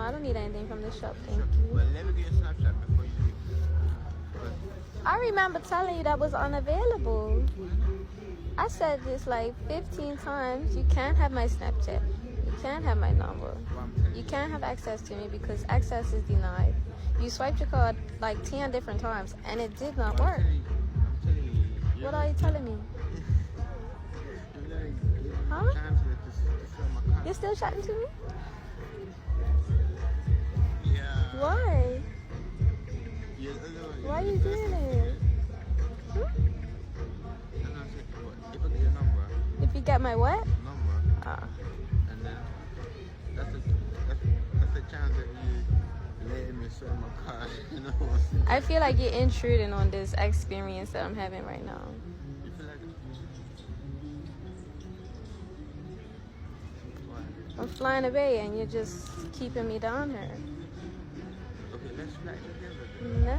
I don't need anything from the shop, thank Well, you. let me get your Snapchat before you leave. I remember telling you that was unavailable. I said this like 15 times. You can't have my Snapchat. You can't have my number. You can't have access to me because access is denied. You swiped your card like 10 different times and it did not work. I'm telling you. What are you telling me? Huh? You're still chatting to me? Yeah. Why? Why are you doing it? Hmm? If I get your number, If you get my what? Ah. and then that's the chance that you letting me sweat my car. You know what I'm saying? I feel like you're intruding on this experience that I'm having right now. You feel like I'm flying away and you're just keeping me down here. okay, let's fly together then. No.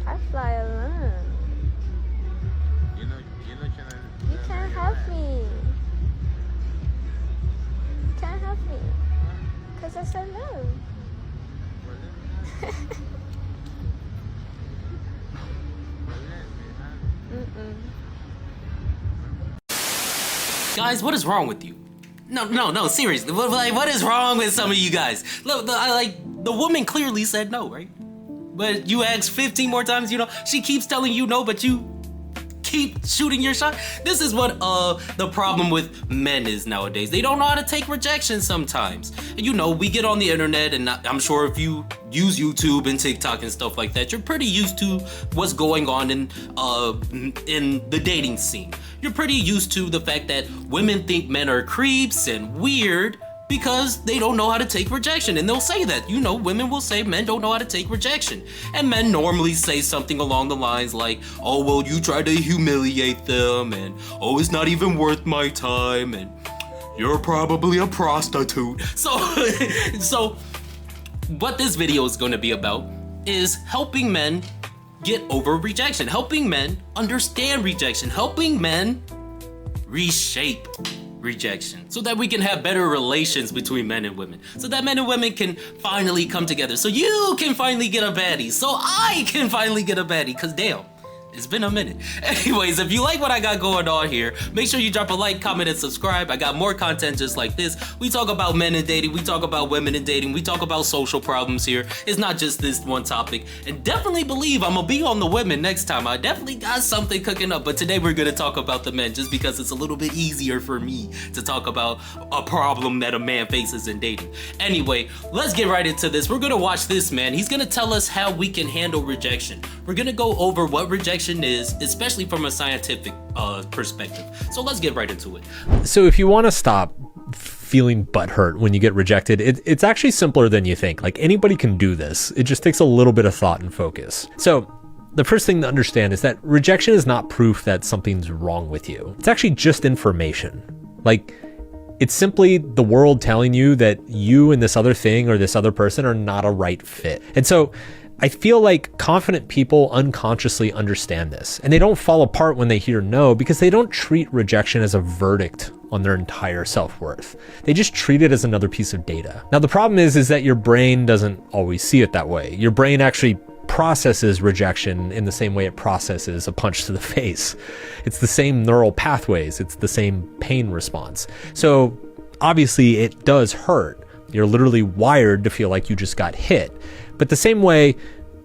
I fly alone. You're not trying to. You can't have me. You can't have me. Because I said no. Mm-mm. Guys, what is wrong with you? No, seriously. What is wrong with some of you guys? Look, the woman clearly said no, right? But you asked 15 more times, she keeps telling you no, but you keep shooting your shot. This is what the problem with men is nowadays. They don't know how to take rejection sometimes. And we get on the internet, and I'm sure if you use YouTube and TikTok and stuff like that, you're pretty used to what's going on in the dating scene. You're pretty used to the fact that women think men are creeps and weird because they don't know how to take rejection. And they'll say that, women will say men don't know how to take rejection. And men normally say something along the lines like, oh, well, you try to humiliate them, and oh, it's not even worth my time, and you're probably a prostitute. So what this video is going to be about is helping men get over rejection, helping men understand rejection, helping men reshape rejection so that we can have better relations between men and women, so that men and women can finally come together, so you can finally get a baddie, so I can finally get a baddie, because damn, it's been a minute. Anyways, if you like what I got going on here, make sure you drop a like, comment, and subscribe. I got more content just like this. We talk about men and dating, we talk about women and dating, we talk about social problems here. It's not just this one topic. And definitely believe I'm gonna be on the women next time. I definitely got something cooking up, but today we're gonna talk about the men just because it's a little bit easier for me to talk about a problem that a man faces in dating. Anyway, let's get right into this. We're gonna watch this man. He's gonna tell us how we can handle rejection. We're gonna go over what rejection is, especially from a scientific perspective. So let's get right into it. So if you want to stop feeling butthurt when you get rejected, it's actually simpler than you think. Like, anybody can do this. It just takes a little bit of thought and focus. So the first thing to understand is that rejection is not proof that something's wrong with you. It's actually just information. Like, it's simply the world telling you that you and this other thing or this other person are not a right fit. And so I feel like confident people unconsciously understand this, and they don't fall apart when they hear no because they don't treat rejection as a verdict on their entire self-worth. They just treat it as another piece of data. Now, the problem is that your brain doesn't always see it that way. Your brain actually processes rejection in the same way it processes a punch to the face. It's the same neural pathways. It's the same pain response. So obviously it does hurt. You're literally wired to feel like you just got hit. But the same way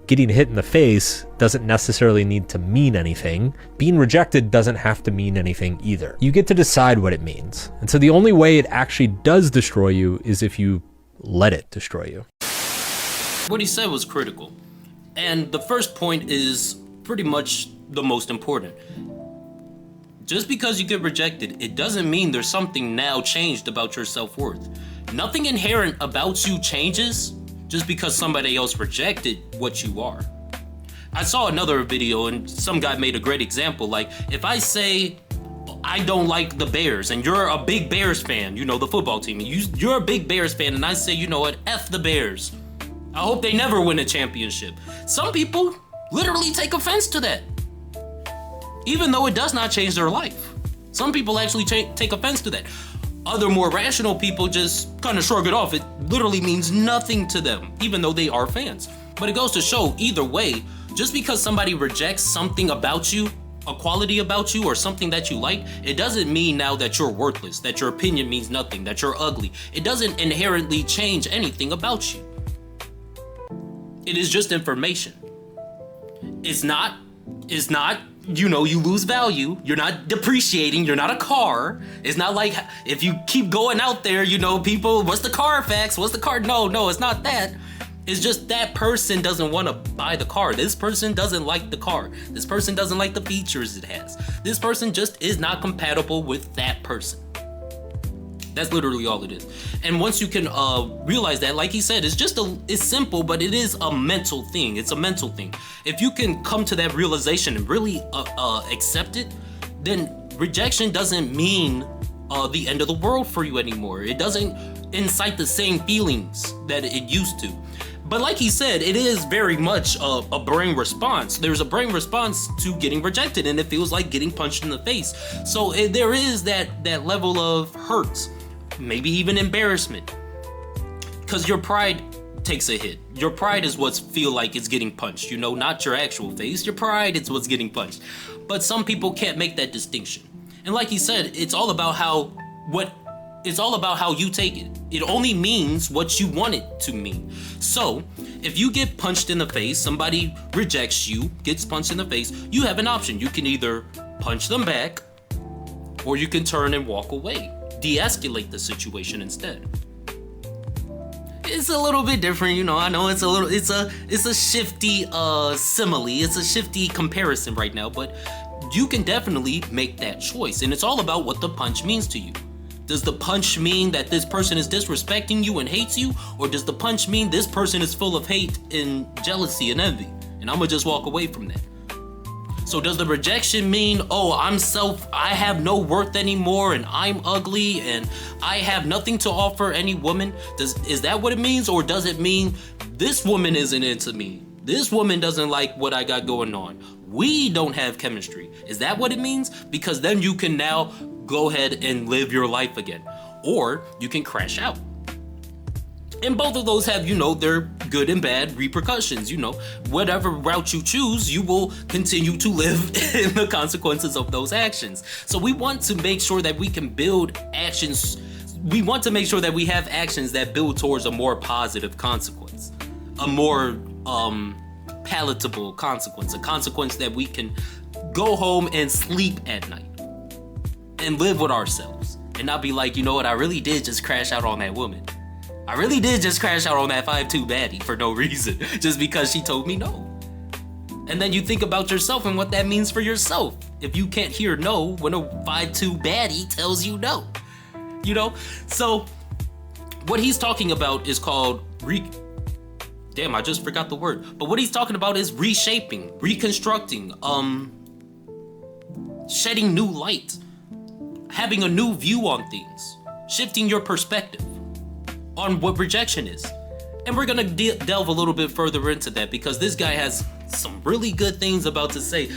getting hit in the face doesn't necessarily need to mean anything, being rejected doesn't have to mean anything either. You get to decide what it means. And so the only way it actually does destroy you is if you let it destroy you. What he said was critical. And the first point is pretty much the most important. Just because you get rejected, it doesn't mean there's something now changed about your self-worth. Nothing inherent about you changes just because somebody else rejected what you are. I saw another video and some guy made a great example. Like, if I say I don't like the Bears and you're a big Bears fan, the football team, and you're a big Bears fan, and I say, you know what, F the Bears. I hope they never win a championship. Some people literally take offense to that, even though it does not change their life. Some people actually take offense to that. Other more rational people just kind of shrug it off. It literally means nothing to them, even though they are fans. But it goes to show either way, just because somebody rejects something about you, a quality about you or something that you like, it doesn't mean now that you're worthless, that your opinion means nothing, that you're ugly. It doesn't inherently change anything about you. It is just information. It's not, you know, you lose value. You're not depreciating. You're not a car. It's not like if you keep going out there, you know, people, what's the Carfax? What's the car? No, it's not that. It's just that person doesn't want to buy the car. This person doesn't like the car. This person doesn't like the features it has. This person just is not compatible with that person. That's literally all it is. And once you can realize that, like he said, it's simple, but it is a mental thing. It's a mental thing. If you can come to that realization and really accept it, then rejection doesn't mean the end of the world for you anymore. It doesn't incite the same feelings that it used to. But like he said, it is very much a brain response. There's a brain response to getting rejected, and it feels like getting punched in the face. So there is that level of hurt, maybe even embarrassment, because your pride takes a hit. Your pride is what's feel like it's getting punched, you know, not your actual face. Your pride is what's getting punched. But some people can't make that distinction. And like he said, it's all about how you take it. It only means what you want it to mean. So, if you get punched in the face, somebody rejects you, gets punched in the face, you have an option. You can either punch them back, or you can turn and walk away. De-escalate the situation instead. It's a little bit different, you know. I know it's a shifty simile. It's a shifty comparison right now, but you can definitely make that choice. And it's all about what the punch means to you. Does the punch mean that this person is disrespecting you and hates you? Or does the punch mean this person is full of hate and jealousy and envy? And I'm gonna just walk away from that. So does the rejection mean, oh, I have no worth anymore and I'm ugly and I have nothing to offer any woman? Is that what it means? Or does it mean this woman isn't into me? This woman doesn't like what I got going on. We don't have chemistry. Is that what it means? Because then you can now go ahead and live your life again. Or you can crash out. And both of those have, you know, their good and bad repercussions. You know, whatever route you choose, you will continue to live in the consequences of those actions. So we want to make sure that we can build actions. We want to make sure that we have actions that build towards a more positive consequence, a more palatable consequence, a consequence that we can go home and sleep at night and live with ourselves and not be like, you know what, I really did just crash out on that woman. I really did just crash out on that 5'2" baddie for no reason, just because she told me no. And then you think about yourself and what that means for yourself. If you can't hear no when a 5'2" baddie tells you no, you know? So what he's talking about is called damn, I just forgot the word. But what he's talking about is reshaping, reconstructing, shedding new light, having a new view on things, shifting your perspective on what rejection is. And we're gonna delve a little bit further into that because this guy has some really good things to say.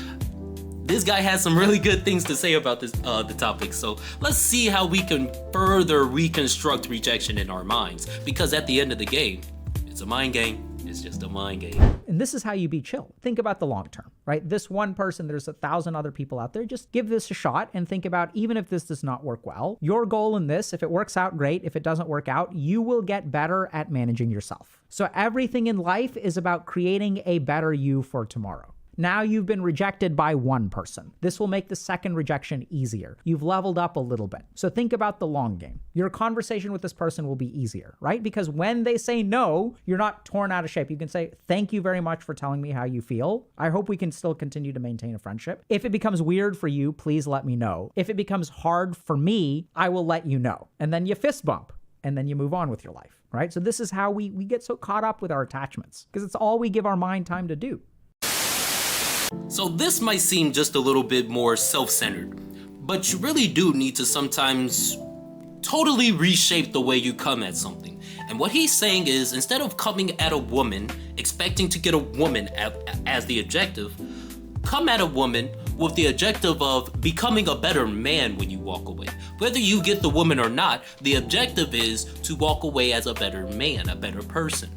This guy has some really good things to say about this the topic. So let's see how we can further reconstruct rejection in our minds. Because at the end of the game, it's a mind game. It's just a mind game. And this is how you be chill. Think about the long term, right? This one person, there's 1,000 other people out there. Just give this a shot and think about, even if this does not work well, your goal in this, if it works out, great. If it doesn't work out, you will get better at managing yourself. So everything in life is about creating a better you for tomorrow. Now you've been rejected by one person. This will make the second rejection easier. You've leveled up a little bit. So think about the long game. Your conversation with this person will be easier, right? Because when they say no, you're not torn out of shape. You can say, thank you very much for telling me how you feel. I hope we can still continue to maintain a friendship. If it becomes weird for you, please let me know. If it becomes hard for me, I will let you know. And then you fist bump and then you move on with your life, right? So this is how we get so caught up with our attachments because it's all we give our mind time to do. So this might seem just a little bit more self-centered, but you really do need to sometimes totally reshape the way you come at something. And what he's saying is, instead of coming at a woman, expecting to get a woman as the objective, come at a woman with the objective of becoming a better man when you walk away. Whether you get the woman or not, the objective is to walk away as a better man, a better person.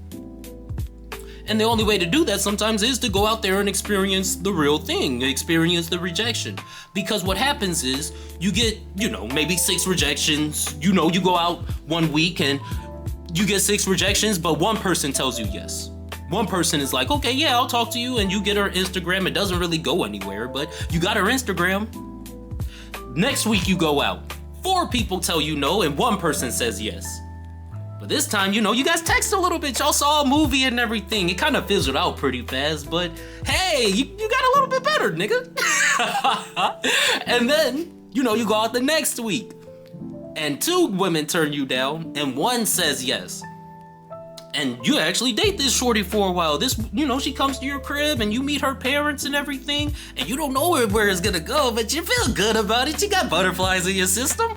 And the only way to do that sometimes is to go out there and experience the real thing, experience the rejection. Because what happens is you get, maybe 6 rejections. You go out 1 week and you get 6 rejections, but one person tells you yes. One person is like, okay, yeah, I'll talk to you, and you get her Instagram. It doesn't really go anywhere, but you got her Instagram. Next week you go out. 4 people tell you no, and one person says yes. But this time, you guys text a little bit. Y'all saw a movie and everything. It kind of fizzled out pretty fast, but hey, you got a little bit better, nigga. And then, you go out the next week, and 2 women turn you down, and 1 says yes. And you actually date this shorty for a while. This, she comes to your crib and you meet her parents and everything, and you don't know where it's gonna go, but you feel good about it. You got butterflies in your system.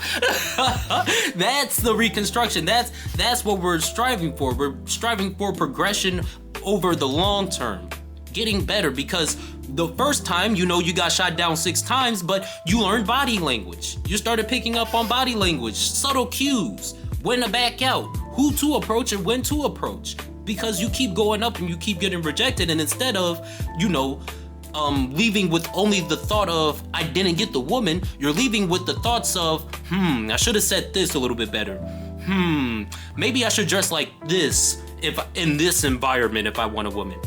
That's the reconstruction. That's what we're striving for. We're striving for progression over the long term, getting better, because the first time, you got shot down 6 times, but you learned body language. You started picking up on body language, subtle cues, when to back out, who to approach and when to approach, because you keep going up and you keep getting rejected. And instead of, leaving with only the thought of, I didn't get the woman, you're leaving with the thoughts of, I should have said this a little bit better. Maybe I should dress like this if in this environment if I want a woman.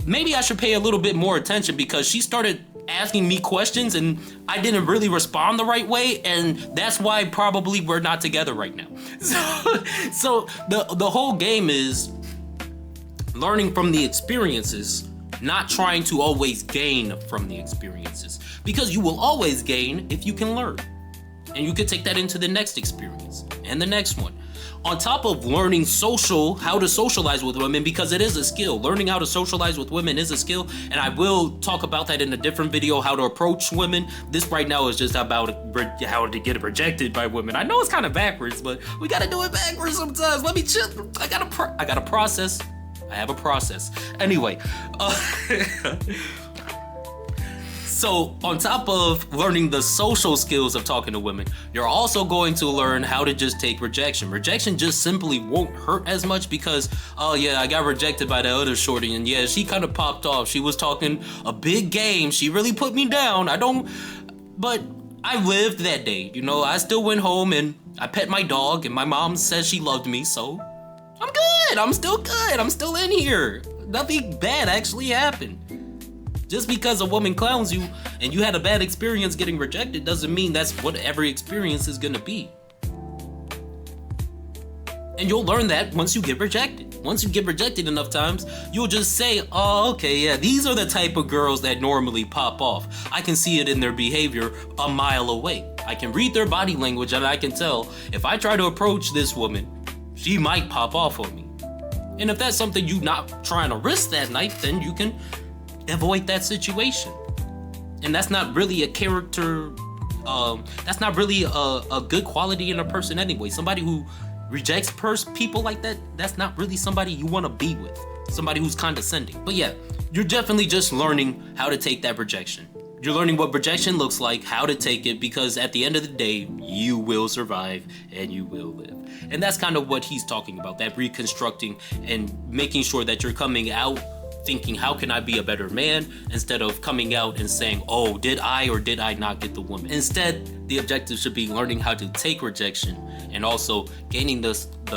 Maybe I should pay a little bit more attention because she started asking me questions and I didn't really respond the right way, and that's why probably we're not together right now. So the whole game is learning from the experiences, not trying to always gain from the experiences, because you will always gain if you can learn, and you can take that into the next experience and the next one. On top of learning how to socialize with women, because it is a skill. Learning how to socialize with women is a skill, and I will talk about that in a different video, how to approach women. This right now is just about how to get rejected by women. I know it's kind of backwards, but we gotta do it backwards sometimes. Let me chill. I got a process. I have a process. Anyway, so on top of learning the social skills of talking to women, you're also going to learn how to just take rejection. Rejection just simply won't hurt as much because, oh yeah, I got rejected by the other shorty, and yeah, she kind of popped off. She was talking a big game. She really put me down. But I lived that day. I still went home and I pet my dog, and my mom says she loved me, so I'm good. I'm still good. I'm still in here. Nothing bad actually happened. Just because a woman clowns you and you had a bad experience getting rejected doesn't mean that's what every experience is gonna be. And you'll learn that once you get rejected. Once you get rejected enough times, you'll just say, oh, okay, yeah, these are the type of girls that normally pop off. I can see it in their behavior a mile away. I can read their body language and I can tell if I try to approach this woman, she might pop off on me. And if that's something you're not trying to risk that night, then you can avoid that situation. And that's not really a character, that's not really a good quality in a person anyway. Somebody who rejects people like that, that's not really somebody you want to be with. Somebody who's condescending. But yeah, you're definitely just learning how to take that rejection. You're learning what rejection looks like, how to take it, because at the end of the day, you will survive and you will live. And that's kind of what he's talking about, that reconstructing and making sure that you're coming out thinking, how can I be a better man, instead of coming out and saying, oh, did I or did I not get the woman? Instead, the objective should be learning how to take rejection and also gaining the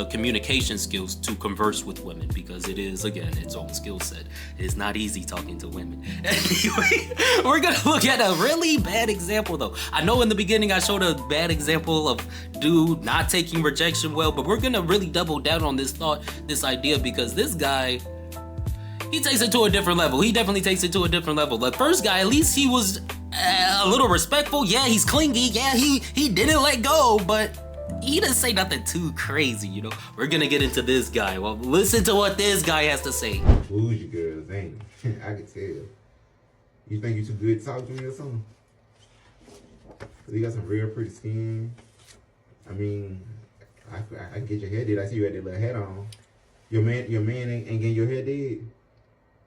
communication skills to converse with women, because it is, again, its own skill set. It is not easy talking to women. Anyway, we're gonna look at a really bad example though. I know in the beginning I showed a bad example of dude not taking rejection well, but we're gonna really double down on this idea, because this guy, he takes it to a different level. He definitely takes it to a different level. The first guy, at least he was a little respectful. Yeah, he's clingy. Yeah, he didn't let go, but he didn't say nothing too crazy, We're gonna get into this guy. Well, listen to what this guy has to say. Bougie girls, ain't it? I can tell. You think you too good to talk to me or something? Cause you got some real pretty skin. I mean, I can get your hair did. I see you had that little hat on. Your man ain't getting your hair did.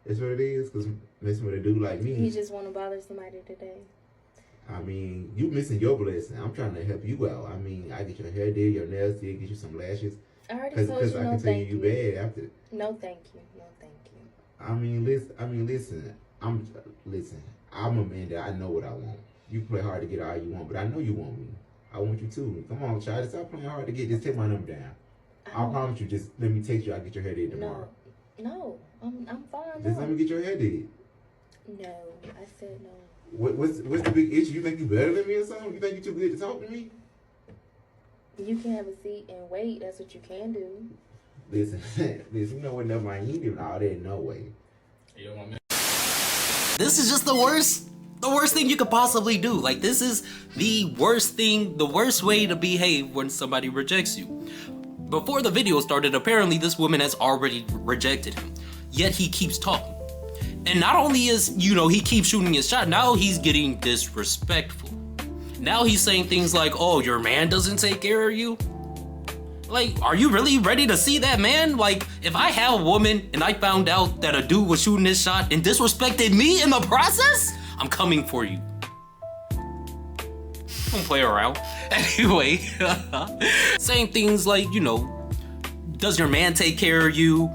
That's what it is, because messing with a dude like me. You just want to bother somebody today. I mean, you missing your blessing. I'm trying to help you out. I mean, I get your hair did, your nails did, get you some lashes. I already Cause, told cause you I no can tell thank you you. bad after. No thank you. No thank you. I mean, listen. I'm a man that I know what I want. You play hard to get all you want, but I know you want me. I want you too. Come on, child. Stop playing hard to get. Just take my number down. I promise you. Just let me text you. I'll get your hair did tomorrow. No, I'm fine. Just let me get your hair did. No, I said no. What's the big issue? You think you better than me or something? You think you too good to talk to me? You can have a seat and wait. That's what you can do. Listen. You know what? Never mind. You ain't doing all that. No way. This is just the worst thing you could possibly do. Like, this is the worst way to behave when somebody rejects you. Before the video started, apparently this woman has already rejected him, yet he keeps talking. And not only is, he keeps shooting his shot, now he's getting disrespectful. Now he's saying things like, oh, your man doesn't take care of you? Like, are you really ready to see that, man? Like, if I have a woman and I found out that a dude was shooting his shot and disrespected me in the process, I'm coming for you. Don't play around. Anyway, saying things like, does your man take care of you?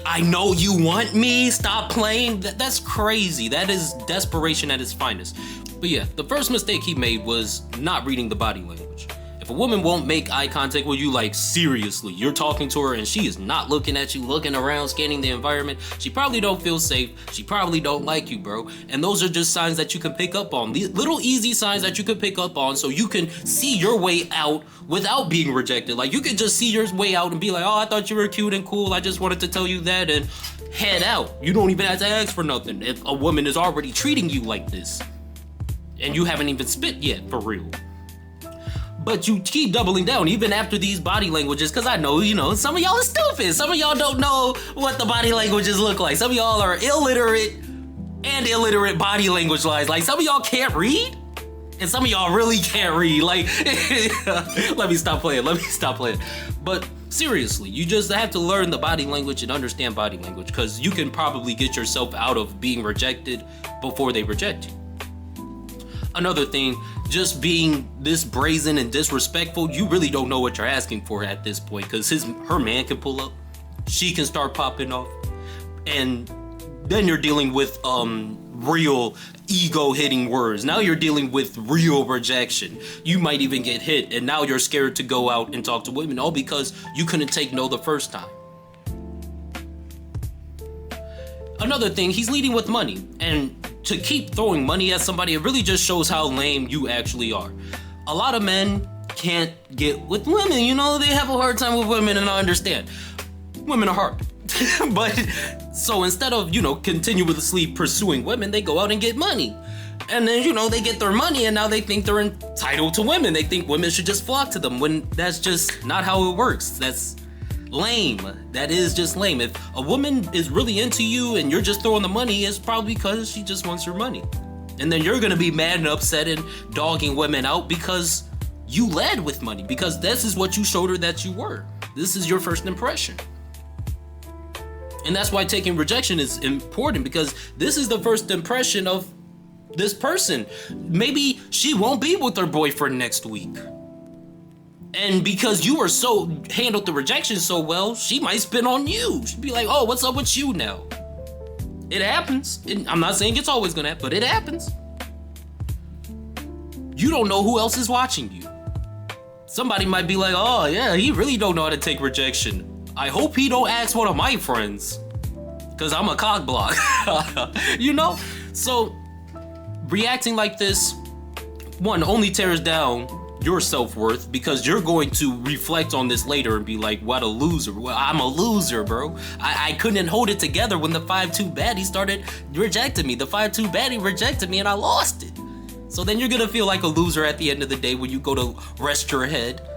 I know you want me, stop playing. That's crazy. That is desperation at its finest. But yeah, the first mistake he made was not reading the body language. If a woman won't make eye contact with you, like seriously, you're talking to her and she is not looking at you, looking around, scanning the environment, she probably don't feel safe. She probably don't like you, bro. And those are just signs that you can pick up on. These little easy signs that you can pick up on so you can see your way out without being rejected. Like, you can just see your way out and be like, oh, I thought you were cute and cool. I just wanted to tell you that, and head out. You don't even have to ask for nothing. If a woman is already treating you like this and you haven't even spit yet, for real. But you keep doubling down even after these body languages, because I know, some of y'all are stupid. Some of y'all don't know what the body languages look like. Some of y'all are illiterate body language wise. Like, some of y'all can't read, and some of y'all really can't read. Like, let me stop playing. But seriously, you just have to learn the body language and understand body language, because you can probably get yourself out of being rejected before they reject you. Another thing, just being this brazen and disrespectful, you really don't know what you're asking for at this point, because her man can pull up, she can start popping off, and then you're dealing with real ego hitting words. Now you're dealing with real rejection. You might even get hit, and now you're scared to go out and talk to women, all because you couldn't take no the first time. Another thing, he's leading with money, and to keep throwing money at somebody, it really just shows how lame you actually are. A lot of men can't get with women, they have a hard time with women, and I understand. Women are hard. But, so instead of, continuously pursuing women, they go out and get money. And then, they get their money, and now they think they're entitled to women. They think women should just flock to them, when that's just not how it works. That's lame. That is just lame. If a woman is really into you and you're just throwing the money, it's probably because she just wants your money. And then you're gonna be mad and upset and dogging women out because you led with money, because this is what you showed her that you were. This is your first impression. And that's why taking rejection is important, because this is the first impression of this person. Maybe she won't be with her boyfriend next week. And because you handled the rejection so well, she might spin on you. She'd be like, oh, what's up with you now? It happens. I'm not saying it's always gonna happen, but it happens. You don't know who else is watching you. Somebody might be like, oh yeah, he really don't know how to take rejection. I hope he don't ask one of my friends, because I'm a cock block. So reacting like this, one, only tears down your self-worth, because you're going to reflect on this later and be like, what a loser. Well, I'm a loser, bro. I couldn't hold it together when the 5'2" baddie started rejecting me. The 5'2" baddie rejected me and I lost it. So then you're gonna feel like a loser at the end of the day when you go to rest your head.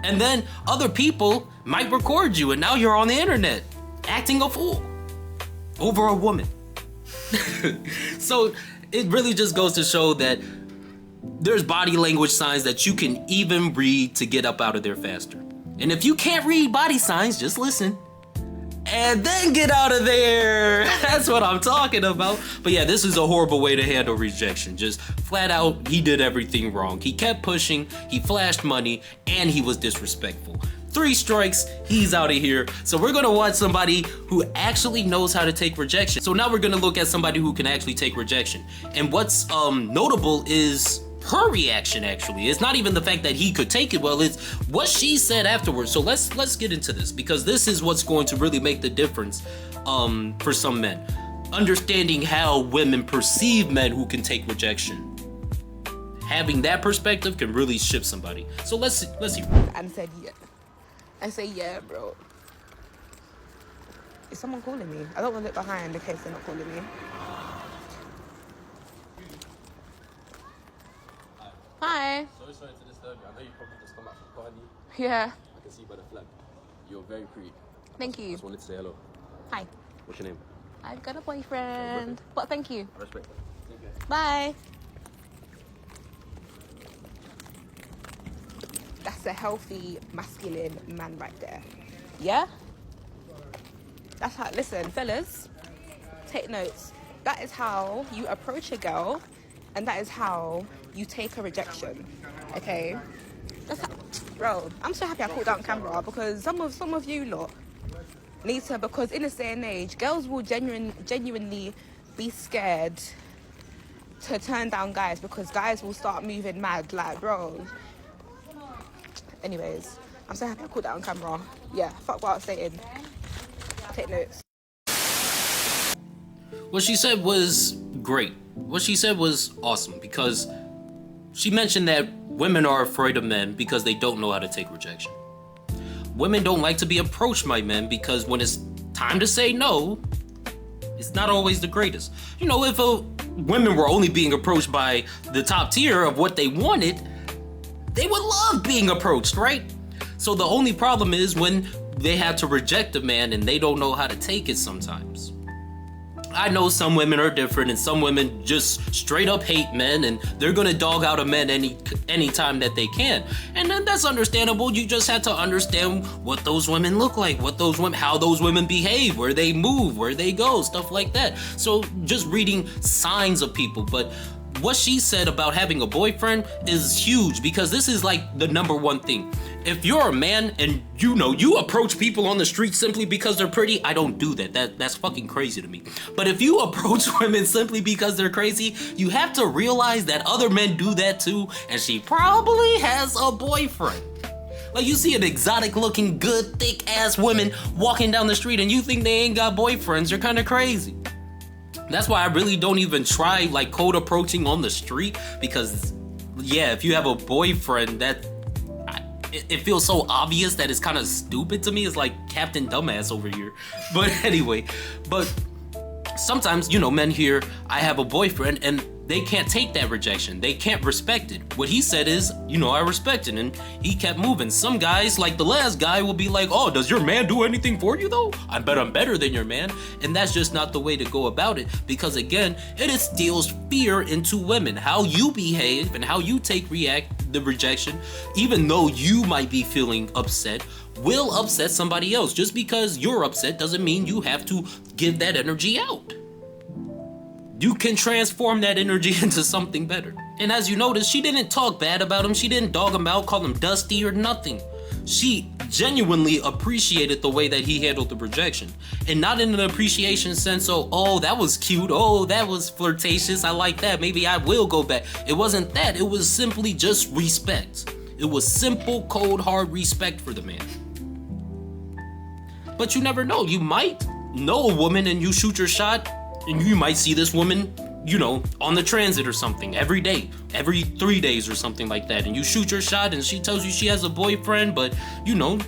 And then other people might record you, and now you're on the internet acting a fool over a woman. So it really just goes to show that there's body language signs that you can even read to get up out of there faster. And if you can't read body signs, just listen. and then get out of there. That's what I'm talking about. But yeah, this is a horrible way to handle rejection. Just flat out, he did everything wrong. He kept pushing, he flashed money, and he was disrespectful. 3 strikes, he's out of here. So we're gonna watch somebody who actually knows how to take rejection. So now we're gonna look at somebody who can actually take rejection. And what's notable is her reaction. Actually, it's not even the fact that he could take it well, it's what she said afterwards. So let's get into this, because this is what's going to really make the difference for some men. Understanding how women perceive men who can take rejection. Having that perspective can really shift somebody. So let's see. And said yeah. I say yeah, bro. Is someone calling me? I don't want to look behind in case they're not calling me. Hi. Sorry to disturb you. I know you probably just come out from the party. Yeah. I can see by the flag. You're very pretty. Thank I you. just wanted to say hello. Hi. What's your name? I've got a boyfriend. But thank you. I respect that. Take care. Bye. That's a healthy, masculine man right there. Yeah? That's how, listen, fellas, take notes. That is how you approach a girl, and that is how you take a rejection. Okay? That's how, bro, I'm so happy I caught that on camera, because some of you lot need to, because in this day and age, girls will genuinely be scared to turn down guys, because guys will start moving mad, like, bro. Anyways, I'm so happy I caught that on camera. Yeah, fuck what I was saying. Take notes. What she said was great. What she said was awesome, because she mentioned that women are afraid of men because they don't know how to take rejection. Women don't like to be approached by men because when it's time to say no, it's not always the greatest. You know, if women were only being approached by the top tier of what they wanted, they would love being approached, right? So the only problem is when they have to reject a man and they don't know how to take it sometimes. I know some women are different, and some women just straight up hate men, and they're gonna dog out a man any time that they can. And then that's understandable. You just have to understand what those women look like, how those women behave, where they move, where they go, stuff like that. So just reading signs of people. But what she said about having a boyfriend is huge, because this is like the #1 thing. If you're a man and you approach people on the street simply because they're pretty, I don't do that. That's fucking crazy to me. But if you approach women simply because they're crazy, you have to realize that other men do that too, and she probably has a boyfriend. Like, you see an exotic looking, good, thick ass women walking down the street and you think they ain't got boyfriends, you're kind of crazy. That's why I really don't even try like cold approaching on the street, because yeah, if you have a boyfriend, it feels so obvious that it's kind of stupid to me. It's like Captain Dumbass over here. But anyway, sometimes, men hear I have a boyfriend and they can't take that rejection. They can't respect it. What he said is, I respect it, and he kept moving. Some guys, like the last guy, will be like, oh, does your man do anything for you though? I bet I'm better than your man. And that's just not the way to go about it, because again, it instills fear into women. How you behave and how you take the rejection, even though you might be feeling upset, will upset somebody else. Just because you're upset doesn't mean you have to give that energy out. You can transform that energy into something better. And as you notice, she didn't talk bad about him. She didn't dog him out, call him dusty or nothing. She genuinely appreciated the way that he handled the rejection. And not in an appreciation sense, oh, that was cute. Oh, that was flirtatious. I like that. Maybe I will go back. It wasn't that. It was simply just respect. It was simple, cold, hard respect for the man. But you never know. You might know a woman and you shoot your shot, and you might see this woman, on the transit or something every day, every 3 days or something like that. And you shoot your shot and she tells you she has a boyfriend, but a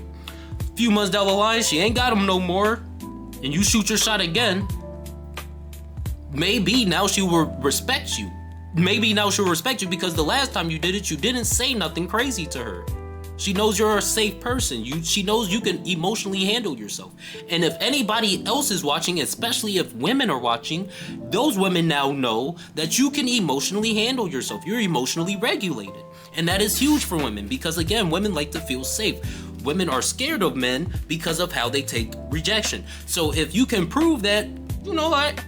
few months down the line, she ain't got him no more. And you shoot your shot again. Maybe now she will respect you. Maybe now she'll respect you because the last time you did it, you didn't say nothing crazy to her. She knows you're a safe person. She knows you can emotionally handle yourself. And if anybody else is watching, especially if women are watching, those women now know that you can emotionally handle yourself. You're emotionally regulated. And that is huge for women because, again, women like to feel safe. women are scared of men because of how they take rejection. So if you can prove that, you know what,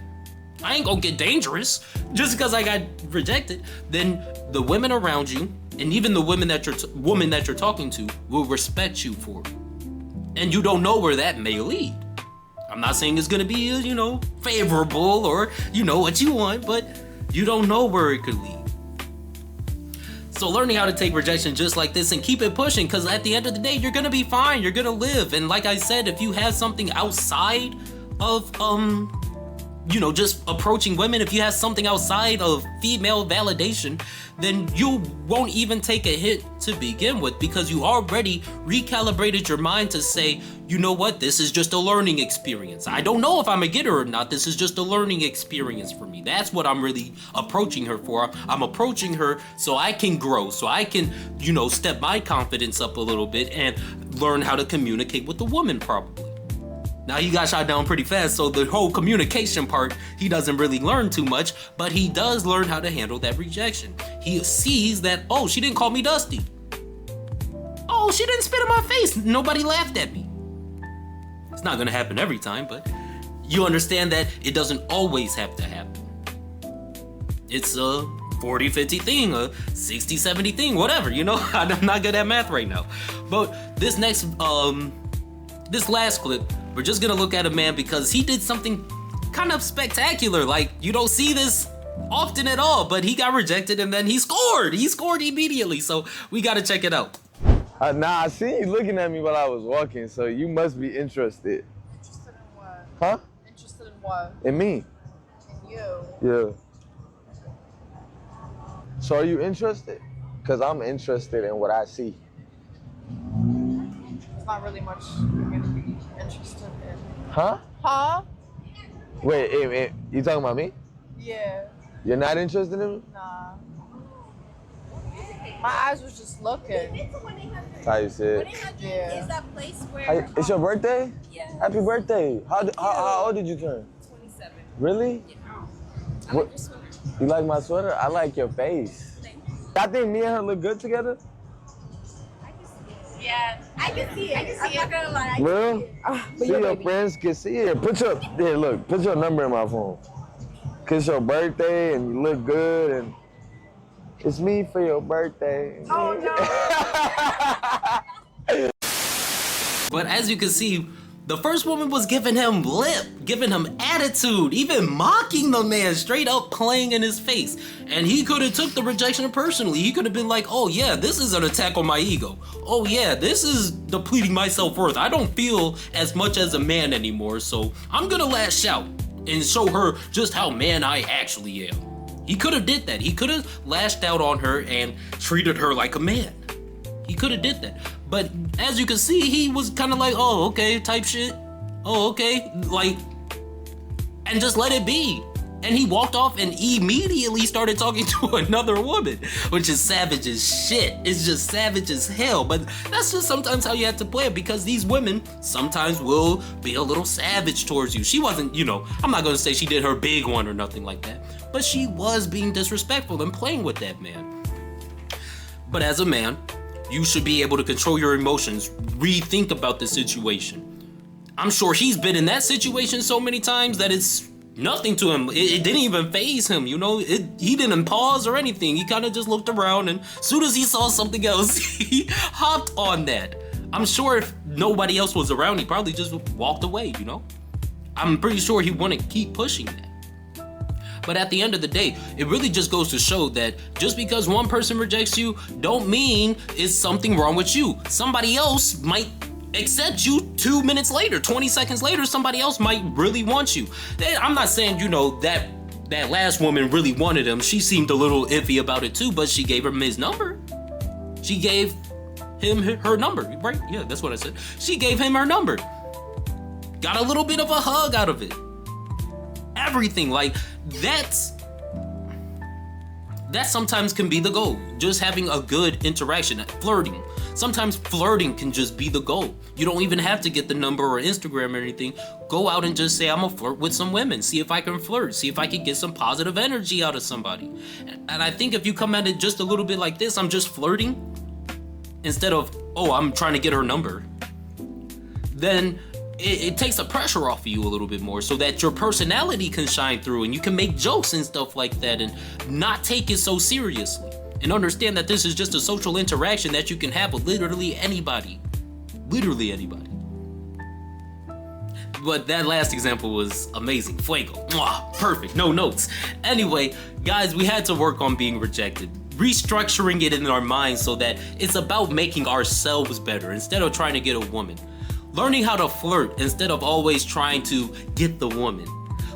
I ain't gonna get dangerous just because I got rejected, then the women around you, and even the women that you're talking to, will respect you for it. And you don't know where that may lead. I'm not saying it's gonna be, you know, favorable or, you know, what you want, but you don't know where it could lead. So learning how to take rejection just like this and keep it pushing, because at the end of the day, you're gonna be fine, you're gonna live. And like I said, if you have something outside of, you know, just approaching women, if you have something outside of female validation, then you won't even take a hit to begin with, because you already recalibrated your mind to say, you know what, this is just a learning experience. I don't know if I'm a getter or not, this is just a learning experience for me. That's what I'm really approaching her for. I'm approaching her so I can grow, so I can, you know, step my confidence up a little bit and learn how to communicate with the woman probably. Now he got shot down pretty fast, so the whole communication part, he doesn't really learn too much, but he does learn how to handle that rejection. He sees that, oh, she didn't call me Dusty. Oh, she didn't spit in my face. Nobody laughed at me. It's not gonna happen every time, but you understand that it doesn't always have to happen. It's a 40-50 thing, a 60-70 thing, whatever, you know? I'm not good at math right now. But this next, this last clip, we're just gonna look at a man because he did something kind of spectacular. Like, you don't see this often at all, but he got rejected and then he scored. He scored immediately, so we gotta check it out. Nah, I seen you looking at me while I was walking, so you must be interested. Interested in what? Huh? Interested in what? In me. In you. Yeah. So are you interested? Because I'm interested in what I see. There's not really much you're gonna be interested in. Huh? Huh? Wait, you talking about me? Yeah. You're not interested in me? Nah. My eyes was just looking. That's how you said. Yeah. Is that place where? It's your birthday? Yeah. Happy birthday. How old did you turn? 27. Really? I What? like your sweater. You like my sweater? I like your face. I think me and her look good together. Yeah, I can see it. I'm not gonna lie. Real? But See, your your baby. friends can see it. Put your number in my phone. Cause it's your birthday and you look good and it's me for your birthday. Oh no. But as you can see, the first woman was giving him lip, giving him attitude, even mocking the man, straight up playing in his face. And he could have took the rejection personally. He could have been like, oh yeah, this is an attack on my ego. Oh yeah, this is depleting my self-worth. I don't feel as much as a man anymore, so I'm gonna lash out and show her just how man I actually am. He could have did that. He could have lashed out on her and treated her like a man. He could have did that. But as you can see, he was kind of like, oh, okay, type shit. Oh, okay, like, and just let it be. And he walked off and immediately started talking to another woman, which is savage as shit. It's just savage as hell. But that's just sometimes how you have to play it, because these women sometimes will be a little savage towards you. She wasn't, you know, I'm not gonna say she did her big one or nothing like that, but she was being disrespectful and playing with that man. But as a man, you should be able to control your emotions, rethink about the situation. I'm sure he's been in that situation so many times that it's nothing to him. It didn't even faze him, you know? He didn't pause or anything. He kind of just looked around, and as soon as he saw something else, he hopped on that. I'm sure if nobody else was around, he probably just walked away, you know? I'm pretty sure he wouldn't keep pushing that. But at the end of the day, it really just goes to show that just because one person rejects you, don't mean it's something wrong with you. Somebody else might accept you 2 minutes later, 20 seconds later, somebody else might really want you. I'm not saying, you know, that last woman really wanted him. She seemed a little iffy about it too, but she gave him his number. She gave him her number, right? Yeah, that's what I said. She gave him her number. Got a little bit of a hug out of it. Everything, like, that sometimes can be the goal. Just having a good interaction, flirting. Sometimes flirting can just be the goal. You don't even have to get the number or Instagram or anything. Go out and just say, I'm gonna flirt with some women. See if I can flirt. See if I can get some positive energy out of somebody. And I think if you come at it just a little bit like this, I'm just flirting, instead of oh, I'm trying to get her number, then it takes the pressure off of you a little bit more so that your personality can shine through and you can make jokes and stuff like that and not take it so seriously. And understand that this is just a social interaction that you can have with literally anybody. Literally anybody. But that last example was amazing. Fuego. Mwah, perfect. No notes. Anyway, guys, we had to work on being rejected. Restructuring it in our minds so that it's about making ourselves better instead of trying to get a woman. Learning how to flirt instead of always trying to get the woman.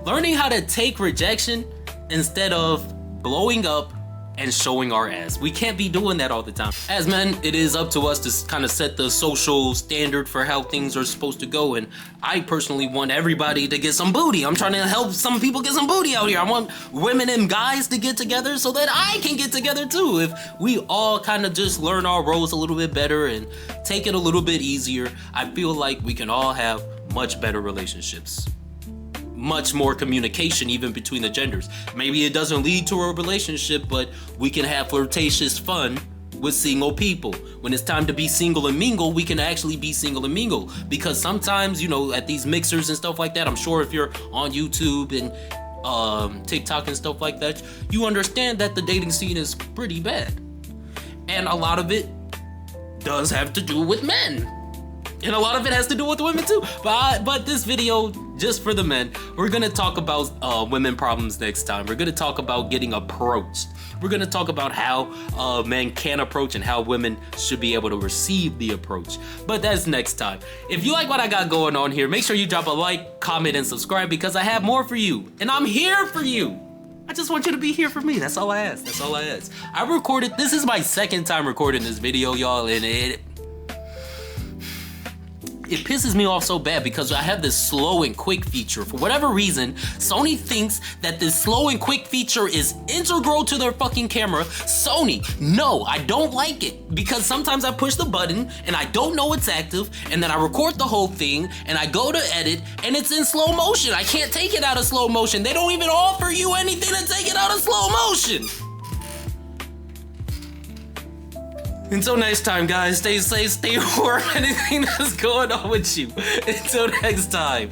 Learning how to take rejection instead of blowing up and showing our ass. We can't be doing that all the time. As men, it is up to us to kind of set the social standard for how things are supposed to go, and I personally want everybody to get some booty. I'm trying to help some people get some booty out here. I want women and guys to get together so that I can get together too. If we all kind of just learn our roles a little bit better and take it a little bit easier, I feel like we can all have much better relationships. Much more communication even between the genders. Maybe it doesn't lead to a relationship, but we can have flirtatious fun with single people. When it's time to be single and mingle, we can actually be single and mingle. Because sometimes, you know, at these mixers and stuff like that, I'm sure if you're on YouTube and TikTok and stuff like that, you understand that the dating scene is pretty bad. And a lot of it does have to do with men. And a lot of it has to do with women too. But this video, just for the men, we're gonna talk about women problems next time. We're gonna talk about getting approached. We're gonna talk about how men can approach and how women should be able to receive the approach. But that's next time. If you like what I got going on here, make sure you drop a like, comment, and subscribe because I have more for you. And I'm here for you. I just want you to be here for me. That's all I ask. That's all I ask. This is my second time recording this video, y'all, and it pisses me off so bad because I have this slow and quick feature. For whatever reason, Sony thinks that this slow and quick feature is integral to their fucking camera. Sony, no, I don't like it because sometimes I push the button and I don't know it's active and then I record the whole thing and I go to edit and it's in slow motion. I can't take it out of slow motion. They don't even offer you anything to take it out of slow motion. Until next time, guys, stay safe, stay warm, anything that's going on with you. Until next time.